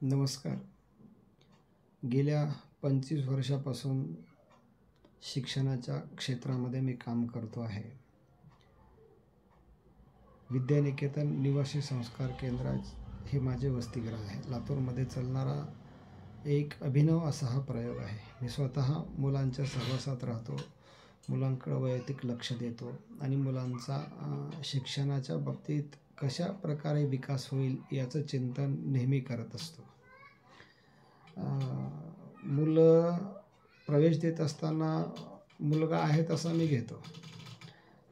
नमस्कार. गेल्या 25 वर्षापासून शिक्षणाच्या क्षेत्रामध्ये मी काम करतो आहे. विद्यानिकेतन निवासी संस्कार केंद्र हे माझे वसतिगृह आहे. लातूरमध्ये चालणारा एक अभिनव असा हा प्रयोग आहे. मी स्वतः मुलांच्या सहवासात राहतो, मुलांकडे वैयक्तिक लक्ष देतो आणि मुलांचा शिक्षणाच्या बाबतीत कशा प्रकारे विकास होईल याचं चिंतन नेहमी करत असतो. मुलं प्रवेश देत असताना मुलगा आहे तसा मी घेतो.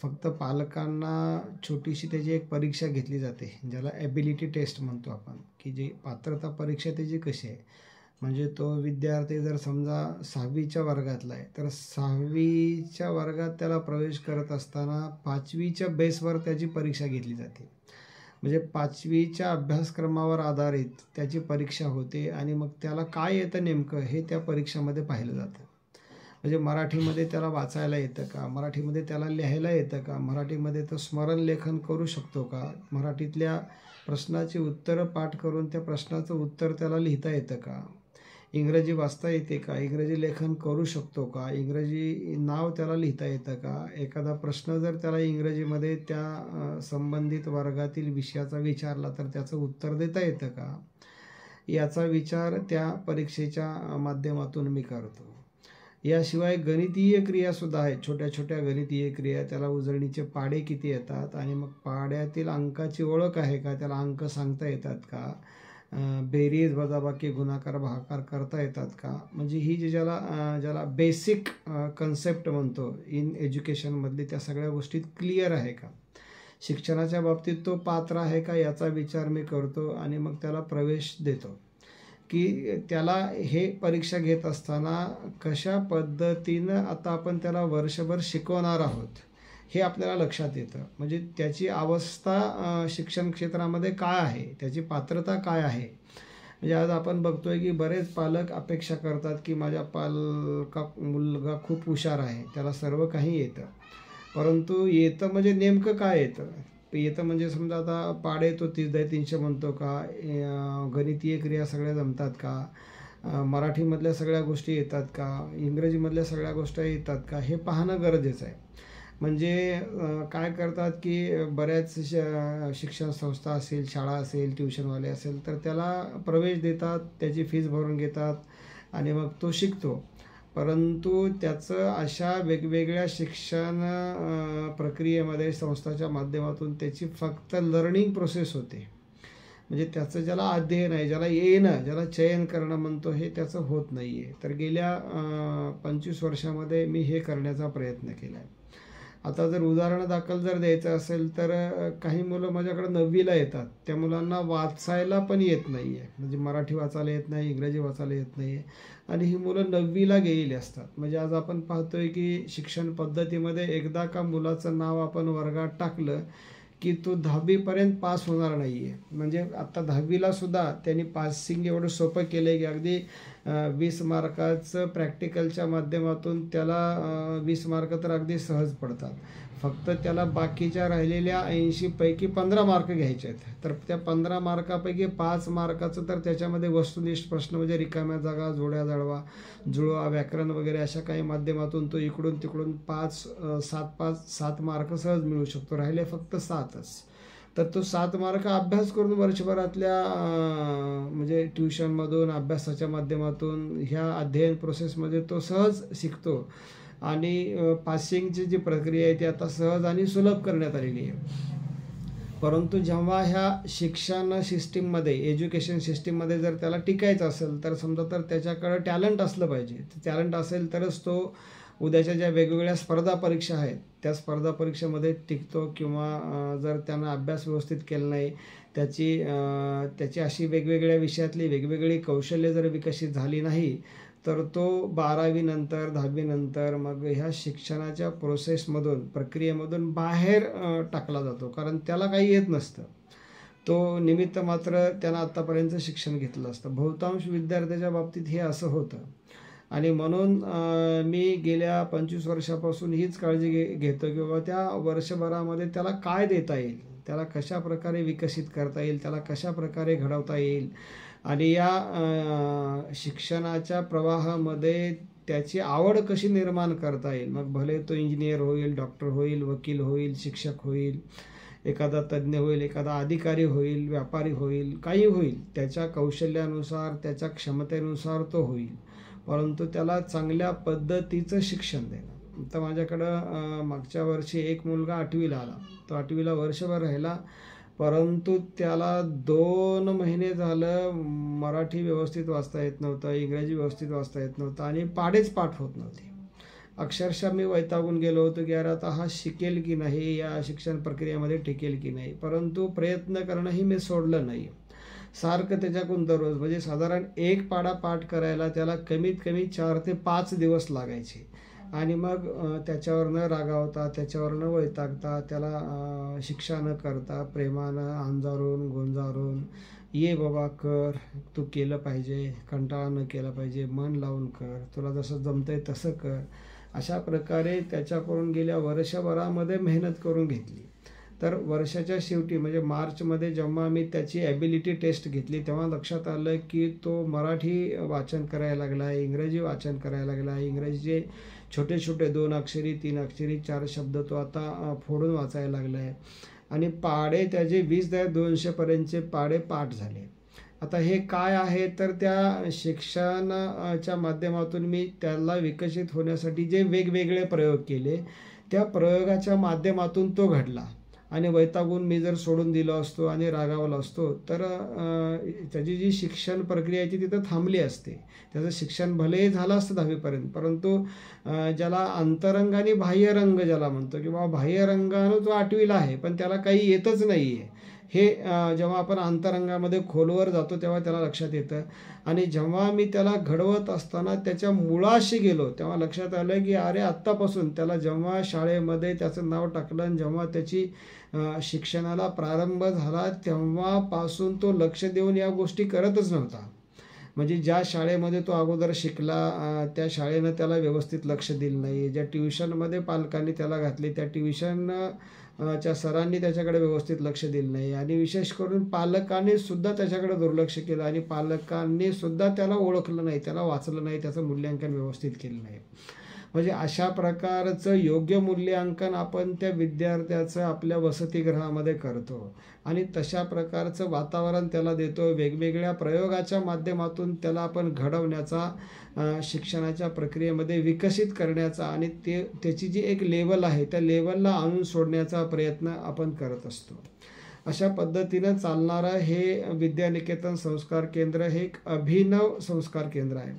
फक्त पालकांना छोटीशी त्याची एक परीक्षा घेतली जाते, ज्याला ॲबिलिटी टेस्ट म्हणतो आपण, की जी पात्रता परीक्षा त्याची कशी आहे. म्हणजे तो विद्यार्थी जर समजा 6वीच्या वर्गातला आहे, तर 6वीच्या वर्गात त्याला प्रवेश करत असताना 5वीच्या बेसवर त्याची परीक्षा घेतली जाते. म्हणजे 5वीच्या अभ्यासक्रमावर आधारित त्याची परीक्षा होते आणि मग त्याला काय येतं नेमकं हे त्या परीक्षेमध्ये पाहिलं जातं. म्हणजे मराठीमध्ये त्याला वाचायला येतं का, मराठीमध्ये त्याला लिहायला येतं का, मराठीमध्ये तो स्मरणलेखन करू शकतो का, मराठीतल्या प्रश्नाची उत्तरं पाठ करून त्या प्रश्नाचं उत्तर त्याला लिहिता येतं का, इंग्रजी वाचता येते का, इंग्रजी लेखन करू शकतो का, इंग्रजी नाव त्याला लिहिता येतं का, एखादा प्रश्न जर त्याला इंग्रजीमध्ये त्या संबंधित वर्गातील विषयाचा विचारला तर त्याचं उत्तर देता येतं का, याचा विचार त्या परीक्षेच्या माध्यमातून मी करतो. याशिवाय गणितीय क्रियासुद्धा आहेत. छोट्या छोट्या गणितीय क्रिया, त्याला उजळणीचे पाढे किती येतात आणि मग पाढ्यातील अंकाची ओळख आहे का, त्याला अंक सांगता येतात का, बेरीज वजाबाकी गुणाकार भागाकार करता येतात का. म्हणजे ही जी ज्याला बेसिक कन्सेप्ट म्हणतो इन एज्युकेशनमधली, त्या सगळ्या गोष्टीत क्लिअर आहे का, शिक्षणाच्या बाबतीत तो पात्र आहे का याचा विचार मी करतो आणि मग त्याला प्रवेश देतो. की त्याला हे परीक्षा घेत असताना कशा पद्धतीनं आता आपण त्याला वर्षभर शिकवणार आहोत हे आपल्याला लक्षात येतं. म्हणजे त्याची अवस्था शिक्षण क्षेत्रामध्ये काय आहे, त्याची पात्रता काय आहे. म्हणजे आज आपण बघतोय की बरेच पालक अपेक्षा करतात की माझ्या मुलगा खूप हुशार आहे, त्याला सर्व काही येतं. परंतु येतं म्हणजे नेमकं काय येतं. येतं म्हणजे समजा आता पाढे तो 30/300 म्हणतो का, गणितीय क्रिया सगळ्या जमतात का, मराठीमधल्या सगळ्या गोष्टी येतात का, इंग्रजीमधल्या सगळ्या गोष्टी येतात का, हे पाहणं गरजेचं आहे. म्हणजे काय करतात की बऱ्याच शिक्षण संस्था असेल, शाळा असेल, ट्युशनवाले असेल, तर त्याला प्रवेश देतात, त्याची फीस भरून घेतात आणि मग तो शिकतो. परंतु त्याचं अशा वेगवेगळ्या शिक्षण प्रक्रियेमध्ये संस्थाच्या माध्यमातून त्याची फक्त लर्निंग प्रोसेस होते. म्हणजे त्याचं ज्याला अध्ययन आहे, ज्याला येणं, ज्याला चयन करणं म्हणतो, हे त्याचं होत नाही आहे. तर गेल्या 25 वर्षामध्ये मी हे करण्याचा प्रयत्न केला आहे. आता जर उदाहरणादाखल जर द्यायचं असेल तर काही मुलं माझ्याकडे 9वीला येतात, त्या मुलांना वाचायला पण येत नाही आहे. म्हणजे मराठी वाचायला येत नाही, इंग्रजी वाचायला येत नाही आहे आणि ही मुलं 9वीला गेलेली असतात. म्हणजे आज आपण पाहतोय की शिक्षण पद्धतीमध्ये एकदा का मुलाचं नाव आपण वर्गात टाकलं की तो 10वीपर्यंत पास होणार नाही आहे. म्हणजे आत्ता 10वीला सुद्धा त्यांनी पासिंग एवढं सोपं केलं आहे की अगदी 20 मार्काचं प्रॅक्टिकलच्या माध्यमातून त्याला 20 मार्क तर अगदी सहज पडतात. फक्त त्याला बाकीच्या राहिलेल्या 80पैकी 15 मार्क घ्यायचे आहेत. तर त्या 15 मार्कापैकी 5 मार्काचं तर त्याच्यामध्ये वस्तुनिष्ठ प्रश्न म्हणजे रिकाम्या जागा, जोड्या जुळवा, व्याकरण वगैरे अशा काही माध्यमातून तो इकडून तिकडून 7 मार्क सहज मिळू शकतो. राहिले फक्त 7च. तर तो 7 मार्क अभ्यास करून वर्षभरातल्या म्हणजे ट्युशनमधून, अभ्यासाच्या माध्यमातून ह्या अध्ययन प्रोसेसमध्ये तो सहज शिकतो आणि पासिंगची जी प्रक्रिया आहे ती आता सहज आणि सुलभ करण्यात आलेली आहे. परंतु जेव्हा ह्या शिक्षण सिस्टीममध्ये, एज्युकेशन सिस्टीममध्ये जर त्याला टिकायचं असेल तर समजा तर त्याच्याकडं टॅलेंट असलं पाहिजे. टॅलेंट असेल तरच तो उद्याच्या ज्या वेगवेगळ्या स्पर्धा परीक्षा आहेत त्या स्पर्धा परीक्षेमध्ये टिकतो. किंवा जर त्यानं अभ्यास व्यवस्थित केला नाही, त्याची अशी वेगवेगळ्या विषयातली वेगवेगळी कौशल्य जर विकसित झाली नाही तर तो 12वी नंतर, 10वी नंतर मग ह्या शिक्षणाच्या प्रोसेसमधून, प्रक्रियेमधून बाहेर टाकला जातो. कारण त्याला काही येत नसतं. तो निमित्त मात्र त्यानं आत्तापर्यंत शिक्षण घेतलं असतं. बहुतांश विद्यार्थ्याच्या बाबतीत हे असं होतं. आणि म्हणून मी गेल्या 25 वर्षापासून हीच काळजी घेतो की बाबा त्या वर्षभरामध्ये त्याला काय देता येईल, त्याला कशा प्रकारे विकसित करता येईल, त्याला कशा प्रकारे घडवता येईल आणि या शिक्षणाच्या प्रवाहामध्ये त्याची आवड कशी निर्माण करता येईल. मग भले तो इंजिनियर होईल, डॉक्टर होईल, वकील होईल, शिक्षक होईल, एखादा तज्ज्ञ होईल, एखादा अधिकारी होईल, व्यापारी होईल, काही होईल, त्याच्या कौशल्यानुसार त्याच्या क्षमतेनुसार तो होईल, परंतु त्याला चांगल्या पद्धतीचं शिक्षण देणं. तर माझ्याकडं मागच्या वर्षी एक मुलगा 8वीला आला. तो 8वीला वर्षभर राहिला, परंतु त्याला 2 महिने झालं मराठी व्यवस्थित वाचता येत नव्हतं, इंग्रजी व्यवस्थित वाचता येत नव्हतं आणि पाढेच पाठ होत नव्हते. अक्षरशः मी वैतागून गेलो होतो की यार आता हा शिकेल की नाही, या शिक्षण प्रक्रियेमध्ये टिकेल की नाही. परंतु प्रयत्न करणंही मी सोडलं नाही. सारखं त्याच्याकडून दररोज म्हणजे साधारण एक पाढा पाठ करायला त्याला कमीत कमी 4 ते 5 दिवस लागायचे. आणि मग त्याच्यावर न रागावता, त्याच्यावर न वैतागता, त्याला शिक्षा न करता प्रेमानं अंजारून गोंजारून, ये बाबा कर, तू केलं पाहिजे, कंटाळा न केला पाहिजे, मन लावून कर, तुला जसं जमतंय तसं कर, अशा प्रकारे त्याच्याकडून गेल्या वर्षभरामध्ये मेहनत करून घेतली. तर वर्षाच्या शेवटी म्हणजे मार्चमध्ये जेव्हा मी त्याची ॲबिलिटी टेस्ट घेतली तेव्हा लक्षात आलं की तो मराठी वाचन करायला लागला आहे, इंग्रजी वाचन करायला लागला आहे. इंग्रजीचे छोटे छोटे 2 अक्षरी, 3 अक्षरी, 4 शब्द तो आता फोडून वाचायला लागला आहे आणि पाढे त्याचे 20-200पर्यंतचे पाढे पाठ झाले. आता हे काय आहे तर त्या शिक्षणाच्या माध्यमातून मी त्याला विकसित होण्यासाठी जे वेगवेगळे प्रयोग केले त्या प्रयोगाच्या माध्यमातून तो घडला. आणि वैतागून मी जर सोडून दिलो असतो आणि रागावला असतो तर त्याची जी शिक्षण प्रक्रिया आहे ती तिथं थांबली असते. त्याचं शिक्षण भलेही झालं असतं 10वीपर्यंत, परंतु ज्याला अंतरंग आणि बाह्यरंग ज्याला म्हणतो की बाबा बाह्यरंगानं तो 8वीला आहे पण त्याला काही येतच नाही आहे, हे जेव्हा आपण अंतरंगामध्ये खोलवर जातो तेव्हा त्याला लक्षात येतं. आणि जेव्हा मी त्याला घडवत असताना त्याच्या मुळाशी गेलो तेव्हा लक्षात आलं की अरे आत्तापासून त्याला जेव्हा शाळेमध्ये त्याचं नाव टाकलं आणि जेव्हा त्याची शिक्षणाला प्रारंभ झाला तेव्हापासून तो लक्ष देऊन या गोष्टी करतच नव्हता. म्हणजे ज्या शाळेमध्ये तो अगोदर शिकला त्या शाळेनं त्याला व्यवस्थित लक्ष दिलं नाही, ज्या ट्युशनमध्ये पालकांनी त्याला घातले त्या ट्युशनच्या सरांनी त्याच्याकडे व्यवस्थित लक्ष दिलं नाही आणि विशेष करून पालकांनी सुद्धा त्याच्याकडे दुर्लक्ष केलं आणि पालकांनी सुद्धा त्याला ओळखलं नाही, त्याला वाचलं नाही, त्याचं मूल्यांकन व्यवस्थित केलं नाही. म्हणजे अशा प्रकारचं योग्य मूल्यांकन आपण त्या विद्यार्थ्याचं आपल्या वसतिगृहामध्ये करतो आणि तशा प्रकारचं वातावरण त्याला देतो. वेगवेगळ्या प्रयोगाच्या माध्यमातून त्याला आपण घडवण्याचा, शिक्षणाच्या प्रक्रियेमध्ये विकसित करण्याचा आणि त्याची जी एक लेवल आहे त्या लेवलला आणून सोडण्याचा प्रयत्न आपण करत असतो. अशा पद्धतीनं चालणारं हे विद्यानिकेतन संस्कार केंद्र हे एक अभिनव संस्कार केंद्र आहे.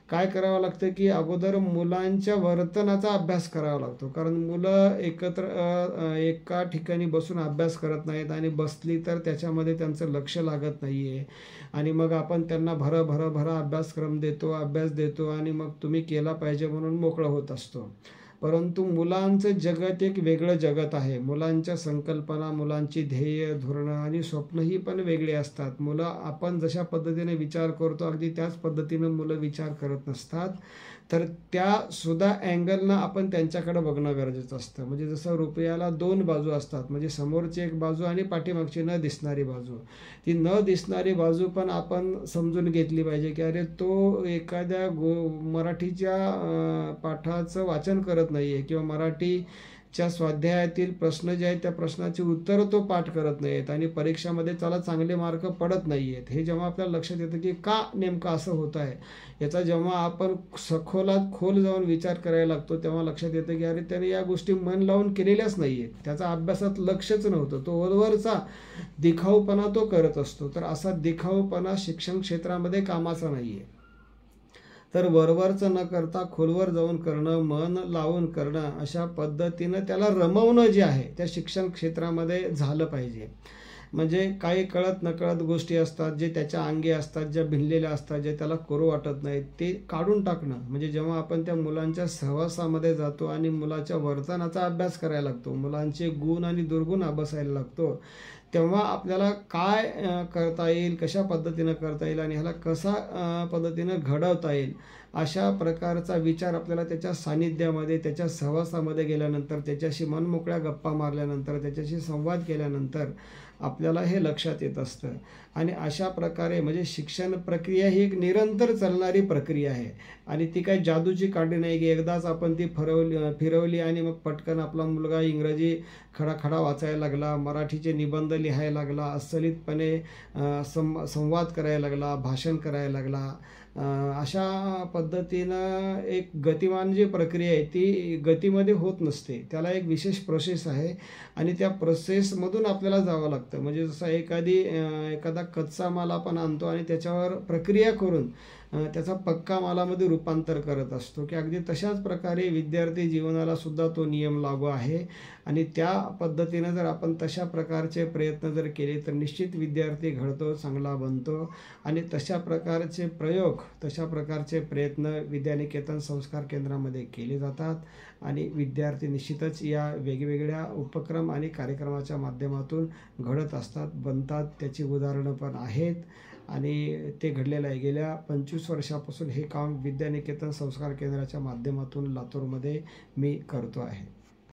काय करावं लागतं की अगोदर मुलांच्या वर्तनाचा अभ्यास करावा लागतो, कारण मुलं एकत्र एका ठिकाणी बसून अभ्यास करत नाहीत आणि बसली तर त्याच्यामध्ये त्यांचं लक्ष लागत नाही आहे आणि मग आपण त्यांना भरा अभ्यासक्रम देतो, अभ्यास देतो आणि मग तुम्ही केला पाहिजे म्हणून मोकळं होत असतो. परंतु मुलांचं जगत एक वेगळं जगत आहे. मुलांच्या संकल्पना, मुलांची ध्येय, धोरणं आणि स्वप्नही पण वेगळी असतात. मुलं आपण जशा पद्धतीने विचार करतो अगदी त्याच पद्धतीनं मुलं विचार करत नसतात. तर त्यासुद्धा अँगलनं आपण त्यांच्याकडे बघणं गरजेचं असतं. म्हणजे जसं रुपयाला 2 बाजू असतात, म्हणजे समोरची एक बाजू आणि पाठीमागची न दिसणारी बाजू. ती न दिसणारी बाजू पण आपण समजून घेतली पाहिजे की अरे तो एखाद्या मराठीच्या पाठाचं वाचन करत नाही आहे किंवा मराठीच्या स्वाध्यायातील प्रश्न जे आहेत त्या प्रश्नाची उत्तरं तो पाठ करत नाही आहेत आणि परीक्षामध्ये त्याला चांगले मार्क पडत नाही आहेत. हे जेव्हा आपल्याला लक्षात येतं की का नेमकं असं होत आहे, याचा जेव्हा आपण सखोलात खोल जाऊन विचार करायला लागतो तेव्हा लक्षात येतं की अरे त्याने या गोष्टी मन लावून केलेल्याच नाही आहेत, त्याचा अभ्यासात लक्षच नव्हतं, तो वरवरचा दिखाऊपणा तो करत असतो. तर असा दिखाऊपणा शिक्षण क्षेत्रामध्ये कामाचा नाही आहे. तर वरवरचं न करता खोलवर जाऊन करणं, मन लावून करणं, अशा पद्धतीनं त्याला रमवणं जे आहे त्या शिक्षण क्षेत्रामध्ये झालं पाहिजे. म्हणजे काही कळत नकळत गोष्टी असतात जे त्याच्या अंगी असतात, ज्या भिनलेल्या असतात, जे त्याला करू वाटत नाहीत ते काढून टाकणं. म्हणजे जेव्हा आपण त्या मुलांच्या सहवासामध्ये जातो आणि मुलाच्या वर्तनाचा अभ्यास करायला लागतो, मुलांचे गुण आणि दुर्गुण अभ्यासायला लागतो, तेव्हा आपल्याला काय करता येईल, कशा पद्धतीनं करता येईल आणि ह्याला कसा पद्धतीनं घडवता येईल, अशा प्रकारचा विचार आपल्याला त्याच्या सानिध्यामध्ये, त्याच्या सहवासामध्ये गेल्यानंतर, त्याच्याशी मनमोकळ्या गप्पा मारल्यानंतर, त्याच्याशी संवाद केल्यानंतर आपल्याला हे लक्षात येत असतं. आणि अशा प्रकारे म्हणजे शिक्षण प्रक्रिया ही एक निरंतर चालणारी प्रक्रिया आहे आणि ती काही जादूची काठी नाही की एकदाच आपण ती फिरवली आणि मग पटकन आपला मुलगा इंग्रजी खडाखडा वाचायला लागला, मराठीचे निबंध लिहायला लागला, अस्खलितपणे संवाद करायला लागला, भाषण करायला लागला. अशा पद्धतीनं एक गतिमान जी प्रक्रिया आहे ती गतीमध्ये होत नसते. त्याला एक विशेष प्रोसेस आहे आणि त्या प्रोसेसमधून आपल्याला जावं लागतं. म्हणजे जसं एखादा कच्चा माल आपण आणतो आणि त्याच्यावर प्रक्रिया करून त्याचा पक्का मालामध्ये रूपांतर करत असतो, की अगदी तशाच प्रकारे विद्यार्थी जीवनाला सुद्धा तो नियम लागू आहे. आणि त्या पद्धतीनं जर आपण तशा प्रकारचे प्रयत्न जर केले तर निश्चित विद्यार्थी घडतो, चांगला बनतो. आणि तशा प्रकारचे प्रयोग, तशा प्रकारचे प्रयत्न विद्यानिकेतन संस्कार केंद्रामध्ये केले जातात आणि विद्यार्थी निश्चितच या वेगवेगळ्या उपक्रम आणि कार्यक्रमाच्या माध्यमातून घडत असतात, बनतात. त्याची उदाहरणं पण आहेत आणि ते घडलेलं आहे. गेल्या 25 वर्षापासून हे काम विद्यानिकेतन संस्कार केंद्राच्या माध्यमातून लातूरमध्ये मी करतो आहे.